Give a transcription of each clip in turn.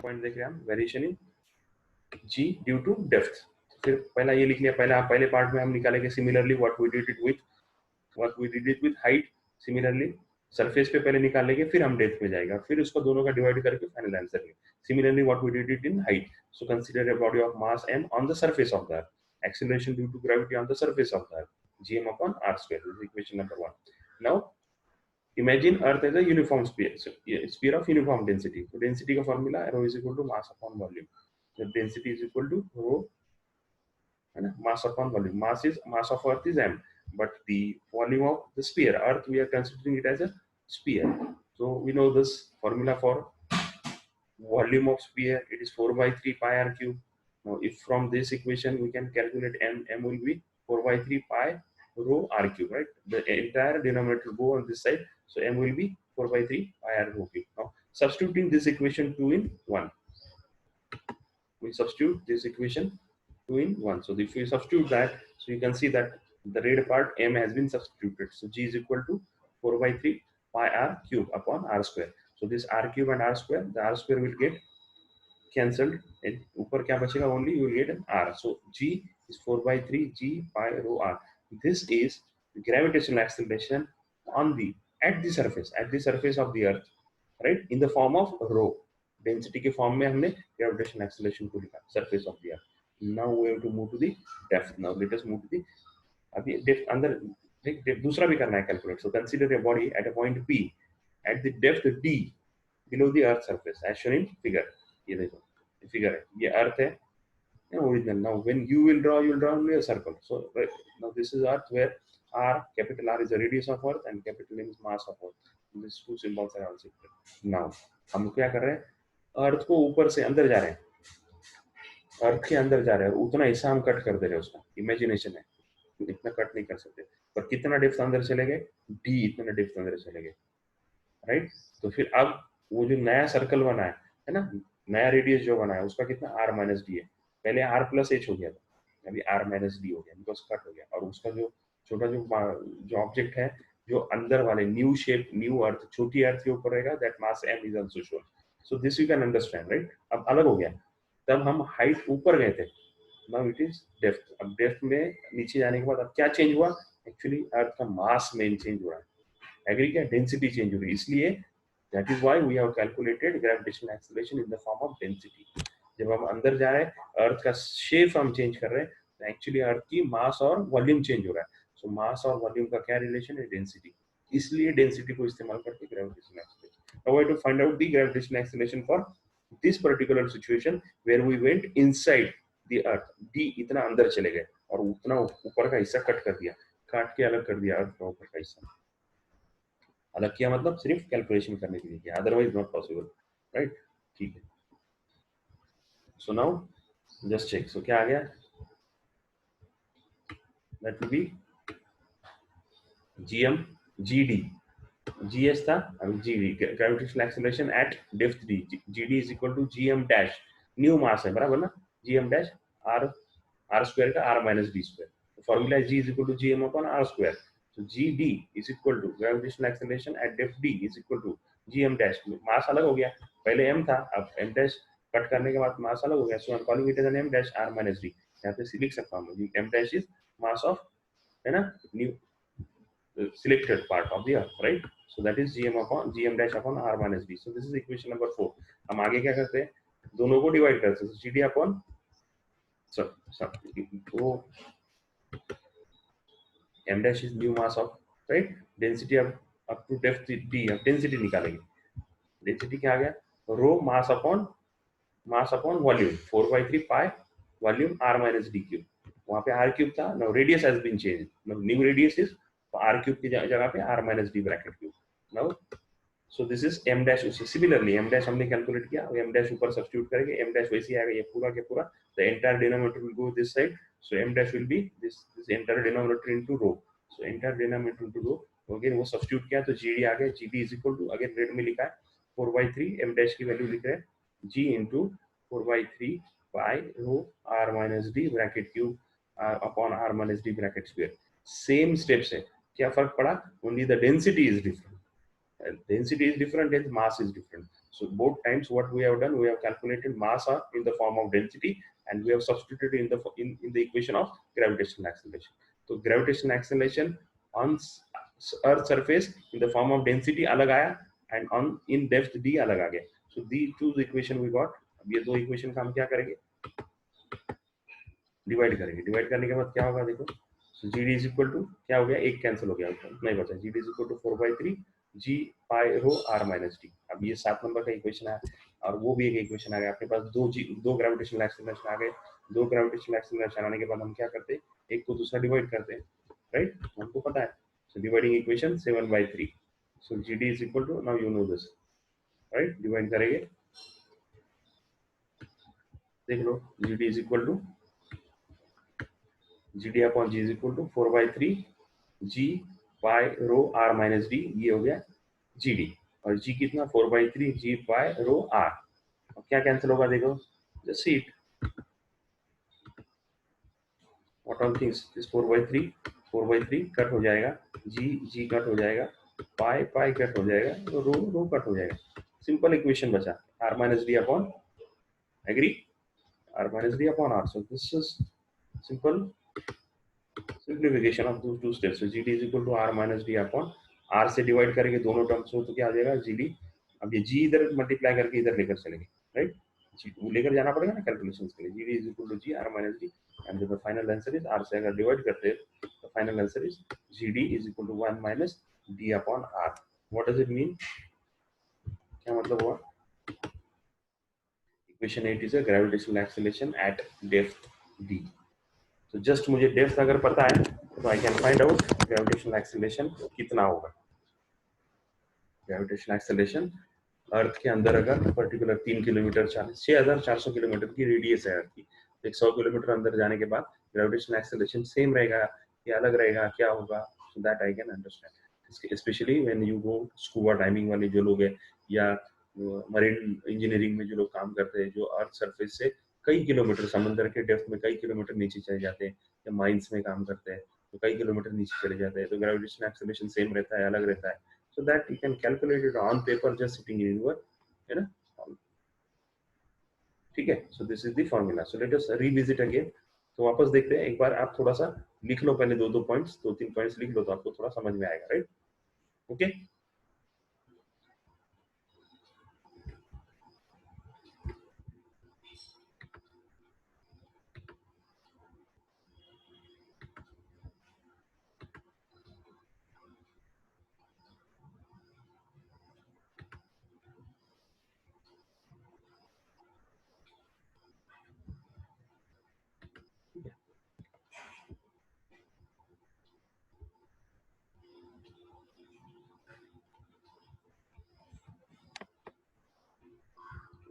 Point देख रहे हैं हम, variation in G due to depth. फिर पहला ये लिख लिया, पहले पार्ट में हम निकालेंगे similarly what we did it with height. Similarly surface पे पहले निकाल लेंगे, फिर हम डेप्थ में जाएगा, फिर उसको दोनों का डिवाइड करके फाइनल आंसर लेंगे। Similarly what we did it in height, so consider a body of mass m on the surface of the earth, acceleration due to gravity on the surface of the earth, gm upon r square. This is equation number 1. Now imagine earth as a uniform sphere, so sphere of uniform density. So density का formula rho is equal to mass upon volume. The density is equal to rho, है ना, mass upon volume. Mass of earth is m, but the volume of the sphere earth, we are considering it as a sphere. So we know this formula for volume of sphere, it is 4 by 3 pi r cube. Now if from this equation we can calculate m will be 4 by 3 pi rho r cube, right? The entire denominator will go on this side, so m will be 4 by 3 pi r rho cube. Now substituting this equation 2 in 1, we substitute this equation 2 in 1. So if we substitute that, so you can see that the red part m has been substituted. So g is equal to 4 by 3 pi r cube upon r square. So this r cube and r square, the r square will get cancelled, and ऊपर क्या बचेगा, only you will get an r. So g is 4 by 3 g pi rho r. This is gravitational acceleration on the at the surface of the earth, right, in the form of rho. Density के form में हमने gravitational acceleration को लिखा, surface of the earth. Now we have to move to the depth. Now let us move to the, अभी depth अंदर दूसरा भी करना है calculate. So consider a body at a point P at the depth d below the earth surface as shown in figure. ये देखो figure है, ये अर्थ है original. Now when you will draw only a circle. So right, now this is earth where r, capital R is the radius of earth and capital M is mass of earth. These two symbols are also clear. Now हम क्या कर रहे हैं, अर्थ को ऊपर से अंदर जा रहे हैं, अर्थ के अंदर जा रहे हैं, उतना हिस्सा हम कट कर दे रहे हैं, उसका इमेजिनेशन है, इतना कट नहीं कर सकते, पर कितना डेप्थ अंदर चले गए, डी इतना डेप्थ अंदर चले गए, राइट। तो फिर अब वो जो नया सर्कल बना है ना, नया रेडियस जो बना है उसका कितना r माइनस डी है, पहले r प्लस एच हो गया था, अभी r माइनस डी हो गया, बिकॉज कट हो गया, और उसका जो छोटा जो ऑब्जेक्ट है, जो अंदर वाले न्यू शेप, न्यू अर्थ, छोटी अर्थ के ऊपर रहेगा, that mass m is also shown. So this you can understand, right. अब अलग हो गया, तब हम हाइट ऊपर गए थे, नाउ इट इज डेप्थ. अब डेप्थ में नीचे जाने के बाद अब क्या चेंज हुआ, एक्चुअली अर्थ का मास में चेंज हो रहा है, एग्री क्या, डेंसिटी चेंज हो रही है, इसलिए that is why we have calculated gravitational acceleration in the form of density. जब हम अंदर जा रहे हैं, अर्थ का शेप हम चेंज कर रहे हैं, तो एक्चुअली अर्थ की मास और वॉल्यूम चेंज हो रहा है. सो मास और वॉल्यूम का क्या रिलेशन है, डेंसिटी, इसलिए डेंसिटी को इस्तेमाल करके gravitational acceleration. Now we have to find out the gravitational acceleration for this particular situation where we went inside the earth, D इतना अंदर चले गए और उतना ऊपर का हिस्सा कट कर दिया, काट के अलग कर दिया अर्थ का ऊपर का हिस्सा, अलग किया, मतलब सिर्फ कैलकुलेशन करने के लिए किया, अदरवाइज नॉट पॉसिबल, राइट, ठीक है. So now just check, so क्या आ गया, that will be gm gd, gs था, अभी gd, gravitational acceleration at depth d, gd is equal to gm dash, new mass है बराबर ना, gm डैश r स्क्वायर का r minus d square, formula g is equal to gm upon r square. So gd is equal to gravitational acceleration at depth d is equal to gm dash. मास अलग हो गया, पहले m था, अब m dash cut करने के बाद मास अलग हो गया, so I'm calling it as an m dash r minus d. यहाँ पे लिख सकता हूँ m dash is mass of, है ना, new selected part of the earth, right? So that is gm dash upon r minus d. So this is equation number 4. हम आगे क्या करते हैं, दोनों को डिवाइड करते हैं, gd upon तो m dash is new mass of, right, density up to depth d, अब density निकालेंगे, density क्या आ गया, rho mass upon volume, 4 by 3 pi volume r minus d cube, वहाँ पे r cube था, now radius has been changed, now new radius is r cube की जगह पे r minus d bracket cube. Now so this is m dash. Similarly m dash हमने calculate किया, m dash ऊपर substitute करेंगे, m dash वैसे ही आएगा, ये पूरा के पूरा, the entire denominator will go this side, so m dash will be this entire denominator into rho, so entire denominator into rho, again वो सब्स्टिट्यूट किया तो gd आ गया, gd is equal to, again red में लिखा है 4 by 3, m dash की value लिख रहे हैं g into 4 by 3 pi rho r minus d bracket cube upon r minus d bracket square. Same steps है, क्या फर्क पड़ा, only the density is different, density is different and mass is different. So both times what we have done, we have calculated mass in the form of density and we have substituted in the equation of gravitational acceleration. So gravitational acceleration on earth surface in the form of density अलग आया and on in depth d अलग आ गया. So these two equation we got. अब ये दो equation का हम क्या करेंगे, डिवाइड करेंगे. डिवाइड करने के बाद क्या होगा देखो, so g d is equal to क्या हो गया, एक कैंसिल हो गया, उतना ही बचा. g d is equal to 4/3 g pi rho r minus d. अब ये 7 नंबर का इक्वेशन है और वो भी एक इक्वेशन आ गया. आपके पास दो ग्रेविटेशनल एक्सेलरेशन आ गए. दो ग्रेविटेशनल एक्सेलरेशन आने के बाद हम क्या करते हैं, एक को दूसरा डिवाइड करते हैं, राइट, हमको पता है. So dividing equation 7/3. So g d is equal to, now you know this, right. Divide करेंगे, देख लो, g d is equal to GD upon G is equal to 4/3 G pi rho r minus d. ये हो गया GD और G कितना 4/3 G pi rho r. अब क्या cancel होगा देखो, just see it. What all things is 4/3 cut हो जाएगा, G कट हो जाएगा, pi कट हो जाएगा, तो रो कट हो जाएगा. सिंपल इक्वेशन बचा, r minus d upon, agree, r minus d upon r. So this is simple simplification of those two steps. So GD is equal to r minus d upon r से divide करेंगे दोनों terms को, तो क्या आ जाएगा GD. अब ये G इधर मल्टीप्लाई करके इधर लेकर चलेंगे, राइट. वो लेकर जाना पड़ेगा ना कैलकुलेशंस के लिए. GD is equal to G r minus d and the final answer is r से अगर डिवाइड करते हैं तो final answer is GD is equal to 1 minus d upon r. What does it mean? क्या मतलब हुआ? Equation 8 is a gravitational acceleration at depth d. तो just मुझे डेप्थ अगर पता है तो I can find out gravitational acceleration कितना होगा. ग्रेविटेशनल एक्सेलरेशन अर्थ के अंदर अगर पर्टिकुलर 3 किलोमीटर 6400 किलोमीटर की रेडियस है अर्थ की, 100 किलोमीटर अंदर जाने के बाद ग्रेविटेशनल एक्सेलरेशन सेम रहेगा या अलग रहेगा, क्या होगा, so that I can understand. Specially when you go scuba diving वाले जो लोग हैं या मरीन इंजीनियरिंग में जो लोग काम करते हैं, जो अर्थ सरफेस से कई किलोमीटर, समंदर के डेप्थ में कई किलोमीटर नीचे चले जाते हैं, या माइंस में काम करते हैं तो कई किलोमीटर नीचे चले जाते हैं, तो ग्रेविटेशनल एक्सेलरेशन सेम रहता है, अलग रहता है. So that you can calculate it on paper just sitting in your, है ना, ठीक है. So this is the formula. So let us revisit again. तो वापस देखते हैं एक बार, आप थोड़ा सा लिख लो पहले, दो पॉइंट्स, 2-3 पॉइंट्स लिख लो तो आपको थोड़ा समझ में आएगा, राइट. ओके.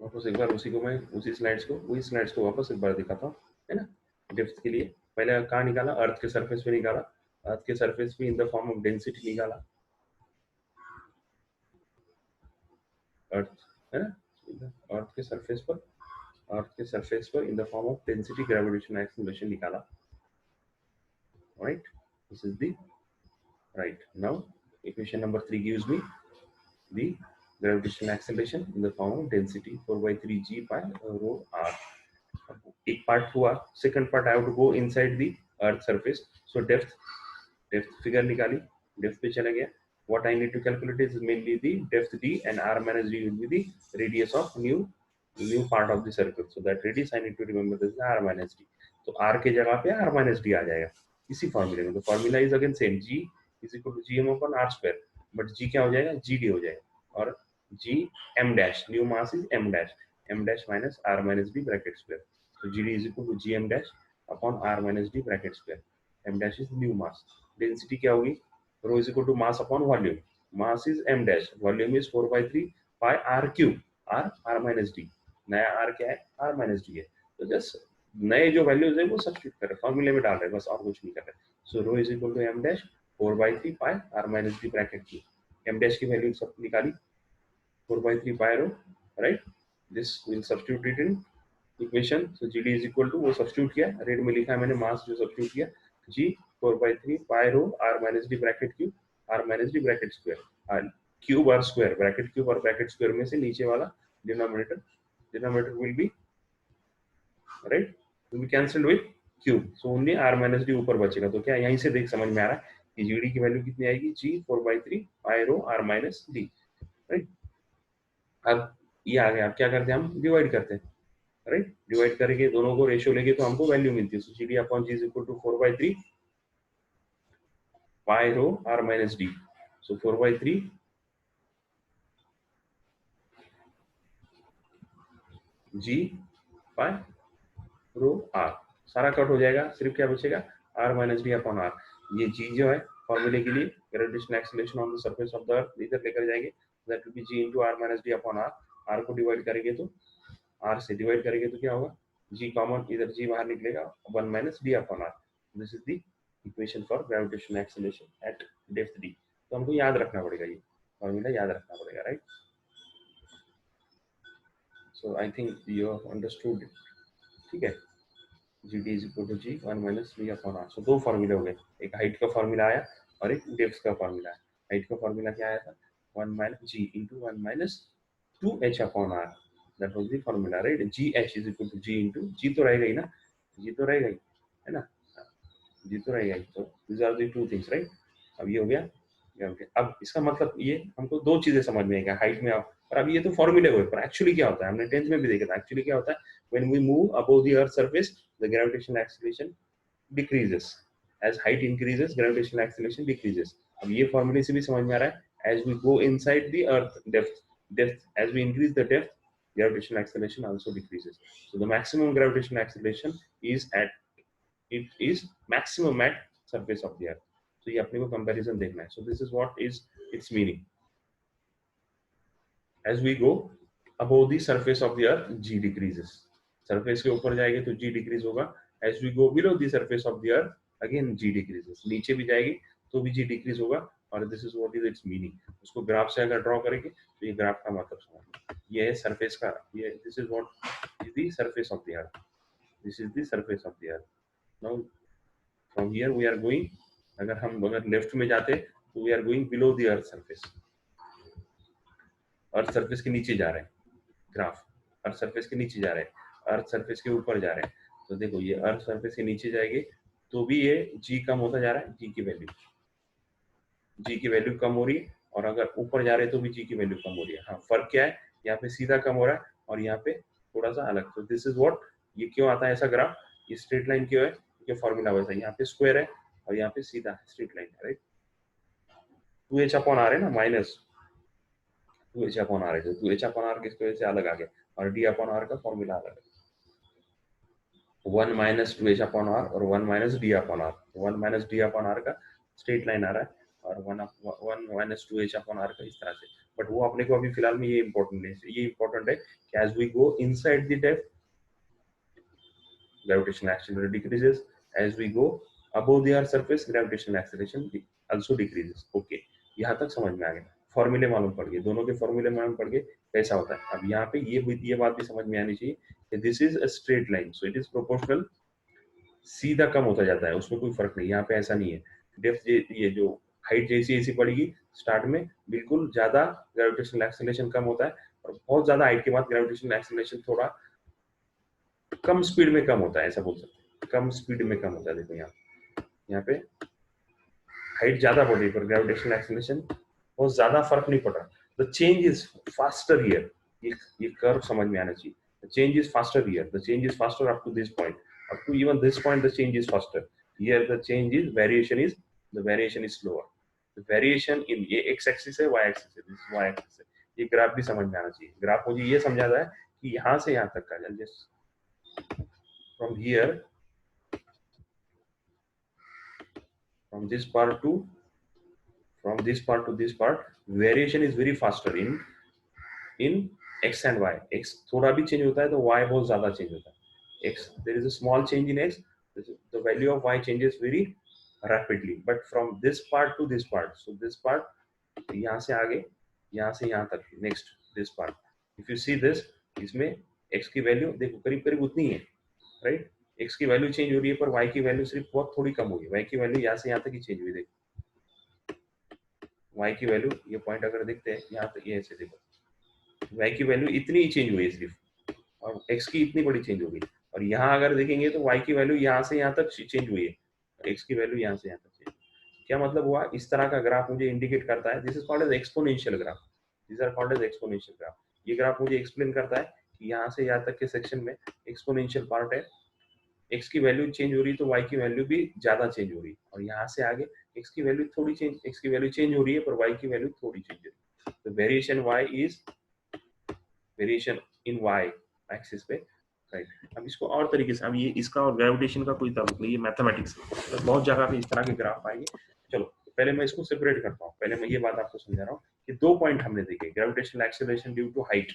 वापस एक बार उसी स्लाइड्स को वापस एक बार दिखाता हूँ, है ना. डेप्थ के लिए पहले कहाँ निकाला, अर्थ के सरफेस पे निकाला. अर्थ के सरफेस पे in the form of density निकाला, अर्थ, है ना, अर्थ के सरफेस पर in the form of density gravitational acceleration निकाला, right. This is the right. Now equation number 3 gives me the gravitational acceleration in the form of density 4/3 G pi rho r. एक part हुआ, second part I have to go inside the earth surface. So depth figure निकाली, depth पे चला गया. what I need to calculate is mainly the depth d and r minus d will be the radius of new part of the circle. So that radius I need to remember this is r minus d. तो r के जगह पे r minus d आ जाएगा इसी फॉर्मूले में. तो formula is again same, g is equal to gm upon r square, but g क्या हो जाएगा, gd हो जाएगा, और g m dash, new mass is m dash minus r minus d bracket square. So gd is equal to gm dash upon r minus d bracket square. m dash is new mass. Density क्या होगी, rho is equal to mass upon volume. Mass is m dash, volume is 4/3 pi r cube. r minus d, नया r क्या है, r minus d है. तो just नए जो values है वो सब्स्टिट्यूट कर रहे हैं, फॉर्मूले में डाल रहे हैं, बस और कुछ नहीं कर रहे. सो rho is equal to m dash 4/3 pi r minus d bracket cube. m dash की वैल्यू सब निकाली, 4/3 pi rho, right. This will substitute it in equation. So GD is equal to, वो सब्स्टिट्यूट किया, रेड में लिखा है मैंने, मास जो सब्स्टिट्यूट किया, G 4/3 pi rho r minus d bracket cube r minus d bracket square. Cube R square, bracket cube और bracket square में से नीचे वाला denominator will be right, will be cancelled with cube, so only r minus D ऊपर बचेगा। तो क्या यहीं से देख समझ में आ रहा है कि जीडी की वैल्यू कितनी आएगी, g 4/3 pi rho r minus D, right. अब ये आ गया, अब क्या करते हैं हम, डिवाइड करते हैं, राइट। डिवाइड करके दोनों को रेशियो लेके तो हमको वैल्यू मिलती है, so GD upon G is equal to 4/3 pi rho r minus D, so 4/3 G pi rho r, सारा कट हो जाएगा, सिर्फ क्या बचेगा, r minus D upon r। ये g जो है फॉर्मूले के लिए gravitational acceleration on the surface of the earth इधर लेकर जाएंगे, that will be g into r minus D upon r। r को डिवाइड करेंगे तो r से डिवाइड करेंगे तो क्या होगा, g कॉमन, इधर g बाहर निकलेगा, 1 minus D upon r। This is the equation for gravitational acceleration eight depth d। तो हमको याद रखना पड़ेगा, ये फॉर्मूला याद रखना पड़ेगा, right. So I think you have understood, ठीक है। GD is equal to G 1 minus V upon R। So दो फॉर्मूले हो गए, एक हाइट का फॉर्मूला आया और एक डेप्थ का फॉर्मूला आया। हाइट का फॉर्मूला क्या आया था, 1 minus G into 1 minus 2H upon R, that was the formula, right। GH is equal to G into G तो रहेगा ही ना, G तो रहेगा ही, है ना, G तो रहेगा ही। तो these are the two things, right। अब ये हो गया, ये हो गया। अब इसका मतलब ये हमको दो चीजें समझ में आएगा, हाइट में और अब ये तो फॉर्मूले हुए, पर एक्चुअली क्या होता है हमने 10th में भी देखा था। एक्चुअली क्या होता है, when we move above the earth surface the gravitational acceleration decreases, as height increases gravitational acceleration decreases. अब ये फॉर्मूले से भी समझ में आ रहा है, as we go inside the earth depth as we increase the depth gravitational acceleration also decreases, so the maximum gravitational acceleration is maximum at surface of the earth। तो ये अपने को कंपैरिजन देखना है। so this is what is its meaning, as we go above the surface of the earth g decreases, surface के ऊपर जाएंगे तो g decrease होगा, as we go below the surface of the earth again g decreases, नीचे भी जाएगी तो भी g decrease होगा, और this is what is its meaning। उसको ग्राफ से अगर ड्रॉ करेंगे तो ये ग्राफ का मतलब समझ, ये है सरफेस का, ये this is what is the surface of the earth, this is the surface of the earth। now from here we are going, अगर लेफ्ट में जाते तो we are going below the earth surface, earth surface के नीचे जा रहे हैं, graph अर्थ surface के नीचे जा रहे हैं, अर्थ सरफेस के ऊपर जा रहे हैं। तो देखो ये अर्थ सरफेस के नीचे जाएंगे तो भी ये जी कम होता जा रहा है, जी की वैल्यू कम हो रही है, और अगर ऊपर जा रहे हैं तो भी जी की वैल्यू कम हो रही है। हाँ, फर्क क्या है, यहाँ पे सीधा कम हो रहा है और यहाँ पे थोड़ा सा अलग। तो दिस इज व्हाट, ये क्यों आता है ऐसा ग्राफ, ये स्ट्रेट लाइन क्यों है, क्योंकि फॉर्मूला वैसा है, यहाँ पे स्क्वायर है और यहाँ पे सीधा स्ट्रेट लाइन है, राइट। 2h अपॉन r है ना, माइनस 2h अपॉन r है, तो 2h अपॉन r किसकी वजह से अलग आ गया, और d अपॉन r का फॉर्मूला अलग है, 1 माइनस 2h अपॉन r और 1 minus d upon r। 1 minus d upon r का स्ट्रेट लाइन आ रहा है और 1 माइनस 2h अपॉन r का इस तरह से। बट वो अपने को अभी फिलहाल में ये इंपॉर्टेंट है, ये इंपॉर्टेंट है कि as we go inside the depth gravitational acceleration decreases, as we go above the earth surface gravitational acceleration also decreases। Okay, यहाँ तक समझ में आ गया, फॉर्मूले मालूम पड़ गए, दोनों के फॉर्मूले मालूम पड़ गए कैसा होता है। अब यहाँ पे ये बात भी समझ में आनी चाहिए कि this is a straight line, so it is proportional, सीधा कम होता जाता है, उसमें कोई फर्क नहीं। यहाँ पे ऐसा नहीं है, डेप्थ ये जो हाइट जैसी ऐसी पड़ेगी स्टार्ट में, बिल्कुल ज्यादा ग्रेविटेशनल एक्सीलरेशन कम होता है, और बहुत ज्यादा हाइट के बाद ग्रेविटेशनल एक्सीलरेशन थोड़ा कम स्पीड में कम होता है, ऐसा बोल सकते हैं, कम स्पीड में कम होता है। देखो यहाँ पे हाइट ज्यादा बढ़ रही है पर ग्रेविटेशनल एक्सीलरेशन बहुत ज्यादा फर्क नहीं पड़ रहा। The change is faster here, ये कर्व समझ में आना चाहिए। The change is faster here, the change is faster up to this point, up to even this point the change is faster. Here the change is variation is slower. The variation in ये x axis है, y axis है, this is y axis है। ये graph भी समझ में आना चाहिए। ग्राफ मुझे ये समझाता है कि यहाँ से यहाँ तक का, just from here, from this part to this part, variation is very faster in x and y। x थोड़ा भी चेंज होता है तो y बहुत ज्यादा चेंज होता है। x, there is a small change in x, the value of y changes very rapidly, but from this part to this part, so this part यहाँ से आगे, यहाँ से यहाँ तक, next this part, if you see this, इसमें x की value देखो करीब करीब उतनी है, राइट। x की वैल्यू चेंज हो रही है पर y की वैल्यू सिर्फ बहुत थोड़ी कम होगी, y की वैल्यू यहाँ से यहाँ तक ही चेंज हुई। देखो y की वैल्यू, ये पॉइंट अगर देखते हैं यहाँ पे, ये ऐसे देखो, y की वैल्यू इतनी ही चेंज हुई है सिर्फ, और x की इतनी बड़ी चेंज हो गई। और यहाँ अगर देखेंगे तो y की वैल्यू यहाँ से यहाँ तक चेंज हुई है, x की वैल्यू यहाँ से यहाँ तक चेंज। क्या मतलब हुआ? इस तरह का ग्राफ मुझे इंडिकेट करता है, this is called as exponential graph, this are called as exponential graph. ये ग्राफ मुझे एक्सप्लेन करता है कि यहाँ से यहाँ तक के सेक्शन में एक्सपोनेंशियल पार्ट है, x की वैल्यू चेंज हो रही है तो y की वैल्यू भी ज्यादा चेंज हो रही है, और यहाँ से आगे x की वैल्यू थोड़ी चेंज, x की वैल्यू चेंज हो रही है पर y की वैल्यू थोड़ी चेंज हो रही है। तो variation y is variation in y axis पे, राइट। अब इसको और तरीके से, अब ये इसका और ग्रेविटेशन का कोई ताल्लुक नहीं, ये मैथमेटिक्स है, तो बहुत जगह पे इस तरह के ग्राफ आएंगे। चलो पहले मैं इसको सेपरेट करता हूँ, पहले मैं ये बात आपको समझा रहा हूँ कि दो पॉइंट हमने देखे, gravitational acceleration due to height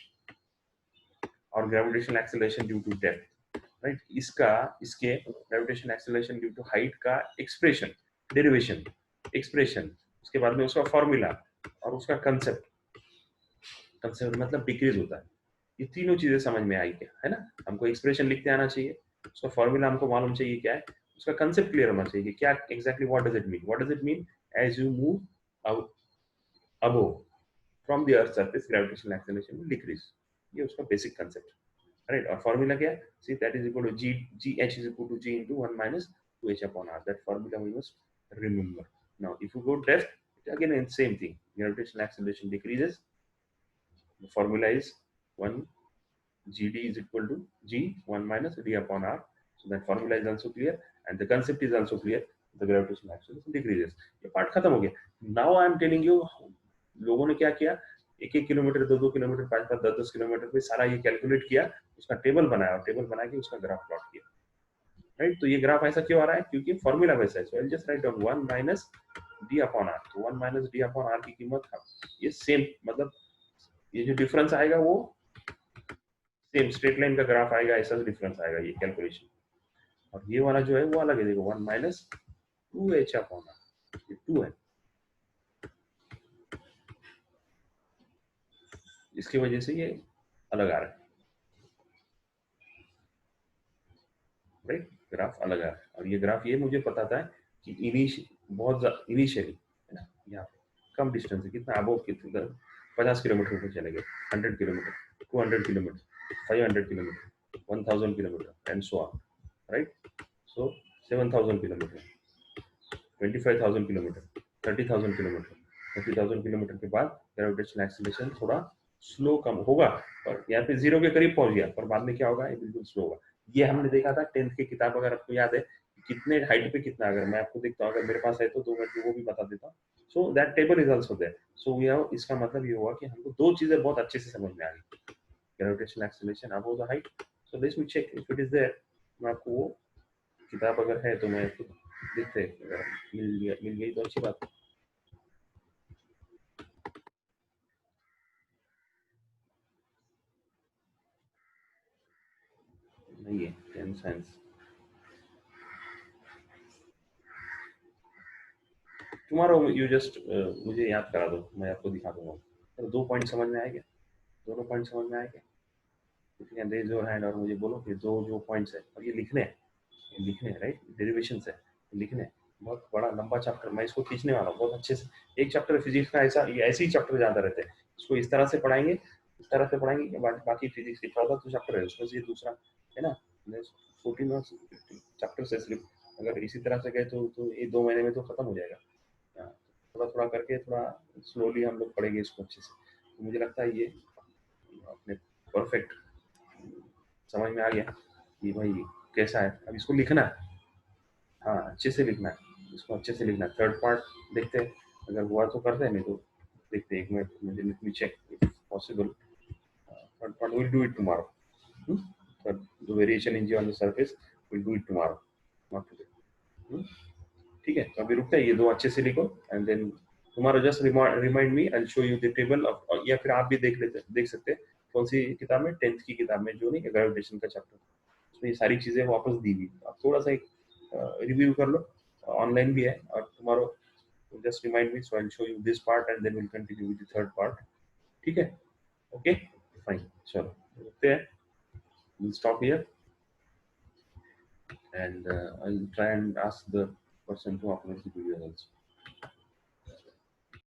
और gravitational acceleration due to depth, right. इसका, इसके gravitational acceleration due to height का एक्सप्रेशन, डेरिवेशन, एक्सप्रेशन, उसके बाद में उसका फॉर्मूला और उसका कंसेप्ट, कंसेप्ट मतलब डिक्रीज होता है, ये तीनों चीजें समझ में आई क्या, है ना। हमको एक्सप्रेशन लिखते आना चाहिए, उसका फॉर्मूला हमको मालूम चाहिए क्या है, उसका कंसेप्ट क्लियर होना चाहिए, क्या exactly what does it mean, what does it mean as you move above from the earth surface gravitational acceleration will decrease, ये उसका बेसिक कंसेप्ट, राइट। और फॉर्मूला क्या है, see that is equal to g, g h is equal to g into 1 minus 2h upon r, that formula we must remember. Now if you go depth, again it's same thing, gravitational acceleration decreases, the formula is 1 gd is equal to g 1 minus d upon r, so that formula is also clear and the concept is also clear, the gravitational acceleration decreases। ये part खत्म हो गया। Now I am telling you, लोगों ने क्या किया, 1-1 kilometre, 2-2 kilometre, 5-5, 10-10 kilometre पे सारा ये कैलकुलेट किया, उसका टेबल बनाया और टेबल बना के उसका ग्राफ प्लॉट किया, राइट। तो ये ग्राफ ऐसा क्यों आ रहा है, क्योंकि फॉर्मूला वैसा है। So I will just write down 1 minus D upon R, तो 1 माइनस डी अपॉन आर की कीमत ये सेम, मतलब ये जो डिफरेंस आएगा वो सेम स्ट्रेट लाइन का ग्राफ आएगा, ऐसा डिफरेंस आएगा ये कैलकुलेशन। और ये वाला जो है वो अलग है, देखो 1 माइनस 2h अपॉन आर, ये 2 है, इसकी वजह से ये अलग आ रहा है, राइट। ग्राफ अलग आ रहा है, और ये ग्राफ ये मुझे बताता है कि बहुत इनिशियली, है ना, यहाँ पे कम डिस्टेंस है, कितना अबोव, कितना 50 किलोमीटर पे चले गए, 100 kilometre, 200 kilometre, 500 kilometre, 1000 kilometre and so on, right. So 7000 kilometre, 25,000 kilometre, 30,000 kilometre, 30,000 kilometre के बाद ग्रेविटेशनल एक्सेलरेशन थोड़ा स्लो कम होगा, और यहाँ पे जीरो के करीब पहुंच गया, पर बाद में क्या होगा, ये बिल्कुल स्लो होगा। ये हमने देखा था 10th की किताब, अगर आपको याद है कितने हाइट पे कितना, अगर मैं आपको देखता हूँ, अगर मेरे पास है तो 2 मिनट वो भी बता देता हूँ। So that table is also there. So इसका मतलब ये हुआ कि हमको दो चीजें बहुत अच्छे से समझ में आ गई, gravitational acceleration above the height. So let's me check if it is there, मैं आपको वो किताब अगर है तो मैं देखते, मिल गई तो अच्छी बात। नहीं है 10 साइंस, टुमारो यू जस्ट मुझे याद करा दो, मैं आपको दिखा दूंगा। तो दो पॉइंट समझ में आए क्या, दोनों पॉइंट समझ में आए क्या? ठीक है, रेज योर हैंड और मुझे बोलो कि दो जो पॉइंट्स है, और ये लिखने हैं, ये लिखने हैं, राइट, डेरिवेशंस है, लिखने हैं। बहुत बड़ा लंबा चैप्टर, मैं इसको खींचने वाला हूँ बहुत अच्छे से। एक चैप्टर फिजिक्स का ऐसा, ये ऐसे ही चैप्टर ज्यादा रहते हैं, इसको इस तरह से पढ़ाएंगे, इस तरह से पढ़ाएंगे कि बाकी फिजिक्स के 14 तो चैप्टर है, उसमें से ये दूसरा है ना, 14 चैप्टर से सिर्फ अगर इसी तरह से गए तो ये 2 महीने में तो खत्म हो जाएगा। हाँ, थोड़ा थोड़ा करके, थोड़ा स्लोली हम लोग पढ़ेंगे इसको अच्छे से, तो मुझे लगता है ये अपने परफेक्ट समझ में आ गया कि भाई कैसा है। अब इसको लिखना है, हाँ अच्छे से लिखना है, इसको अच्छे से लिखना है। थर्ड पार्ट देखते हैं, अगर हुआ तो करते हैं, नहीं तो देखते हैं। एक मिनट, मुझे let me check if possible. Third part will do it tomorrow, the variation in g on the surface will do it tomorrow, not today. ठीक है, तो अभी रुकते हैं, ये दो अच्छे से लिखो and then tomorrow just remind me, I will show you the table of, या फिर आप भी देख सकते हैं कौन सी किताब में, 10th की किताब में, जो नहीं ग्रेविटेशन का चैप्टर, उसमें ये सारी चीजें वापस दी हुई, आप थोड़ा सा एक रिव्यू कर लो, ऑनलाइन भी है। और tomorrow just remind me, so I will show you this part and then will continue with the third part. ठीक है, ओके फाइन, चलो रुकते हैं, we'll stop here and I'll try and ask the person to upload the video also.